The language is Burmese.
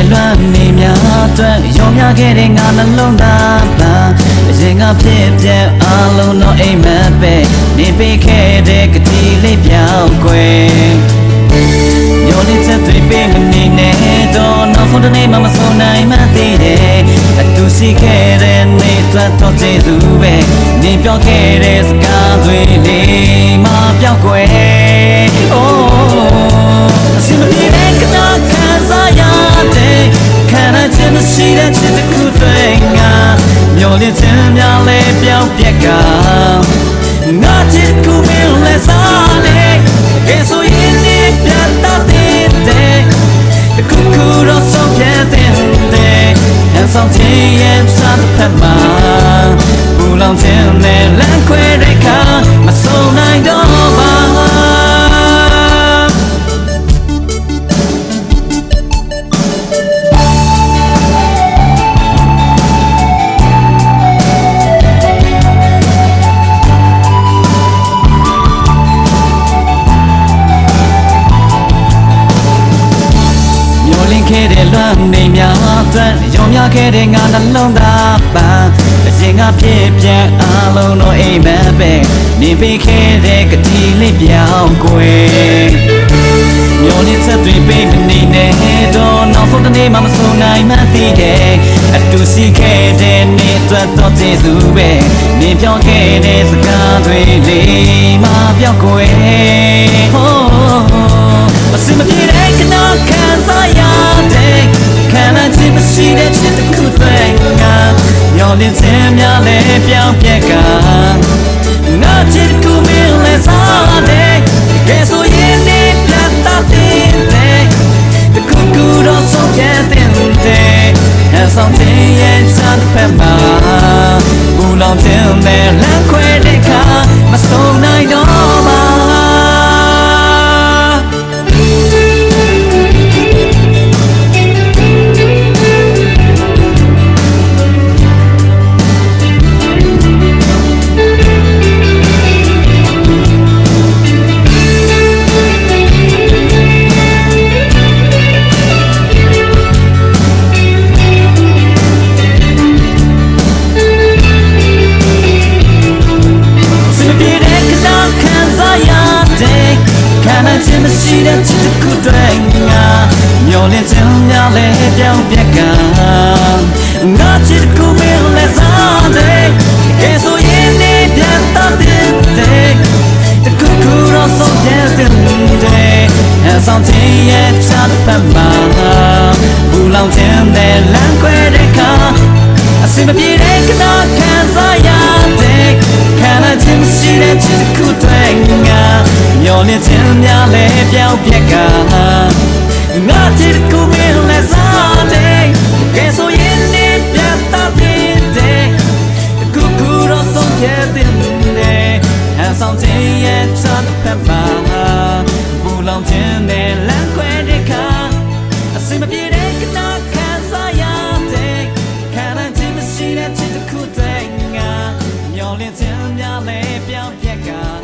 တဲ့လွမ်းနေများအတွက်ရောမြခဲ့တဲ့ငါနှလုံးသားပါအရင်ကဖြစ်ပြအားလုံးတော့အိမ်မက်ပဲနေပေးခဲ့တဲ့ကတိလေးပြောင်းကွယ်မျောနေချက်တွေပေးမနေနဲ့တော့နောက်ဆုံးတစ်နေ့မှမဆုံးနိုင်မှသိတယ်အတူရှိခဲ့တဲ့နေ့တော့ကျေးဇူးပဲနေပြောခဲ့တဲ့စကားတွေလေးမှပြောင်းကွယ် အစမပြေတဲ့ကနာခံစားရတဲ့ခံရခြင်းမရှိတဲ့ချစ်တစ်ခုတွေငါမျောလင့်ခြင်းများလဲပြောင်းပြက်ကငါချစ်ခုမင်းလဲစားလေကဲဆိုရင်ဒီပြတ်တဲ့တခုခုတော့ဆုံးဖြတ်တဲ့ဟန်ဆောင်ခြင်းရဲ့စားတဲ့ဖက်မှာဘူလောင်ခြင်းနဲ့လမ်းခွဲတဲ့ခါမဆုံးနိုင်တော့ပါခဲ့တဲ့လွမ်းနေများအတွက်ရောမြခဲ့တဲ့ငါနှလုံးသားပါအရင်ကဖြစ်ပြအားလုံးတော့အိမ်မက်ပဲနေပေးခဲ့တဲ့ကတိလေးပြောင်းကွယ်မျောနေချက်တွေပေးမနေနဲ့တော့နောက်ဆုံးတစ်နေ့မှမဆုံးနိုင်မှသိတယ်အတူရှိခဲ့တဲ့နေ့အတွက်တော့ကျေးဇူးပဲနေပြောင်းခဲ့တဲ့စကားတွေလေးမှပြောင်းကွယ်အစမပြေတဲ့ကနာခံစားရခံရခြင်းမရှိတဲ့ချစ်တစ်ခုတွေငါမျောလင့်ခြင်းများလဲပြောင်းပြက်ကငါချစ်တစ်ခုမင်းလဲစားတဲ့ကဲဆိုရင်ဒီပြတ်တဲ့တခုခုတော့ဆုံးဖြတ်တဲ့ဟန်ဆောင်ခြင်းရဲ့စားတဲ့ဖက်မှာဘူလောင်ခြင်းနဲ့လမ်းခွဲတဲ့ခါမဆုံးနိုင်တော့ပါခြင်းမရှိတဲ့ချစ်တစ်ခုတွေငါမျောလင့်ခြင်းများလဲပြောင်းပြက်ကငါချစ်တစ်ခုမင်းလဲစားတဲ့ကဲဆိုရင်ဒီပြတ်တဲ့တခုခုတော့ဆုံးဖြတ်တဲ့ဟန်ဆောင်ခြင်းရဲ့ချတ်ဖက်မှာဘူလောင်ခြင်းနဲ့လမ်းခွဲတဲ့ခါအစမပြေတဲ့ကနာခံစားရတဲ့ခံရခြင်းမရှိတဲ့ချစ်တစ်ခုတွေငါမျောလင့်ခြင်းများလဲပြောင်းပြက်ကငါချစ်ခုမင်းလဲစားတဲ့ကဲဆိုရင်ဒီပြတ်တဲ့ခုခုတော့ဆုံးဖြတ်တဲ့ဟန်ဆောင်ခြင်းရဲ့ချတ်ဖက်မှာဘူလောင်ခြင်းနဲ့လမ်းခွဲတဲ့ခါအစမပြေတဲ့ကနာခံစားရတဲ့ခံရခြင်းမရှိတဲ့ချစ်တစ်ခုတွေငါမျောလင့်ခြင်းများလဲပြောင်းပြက်က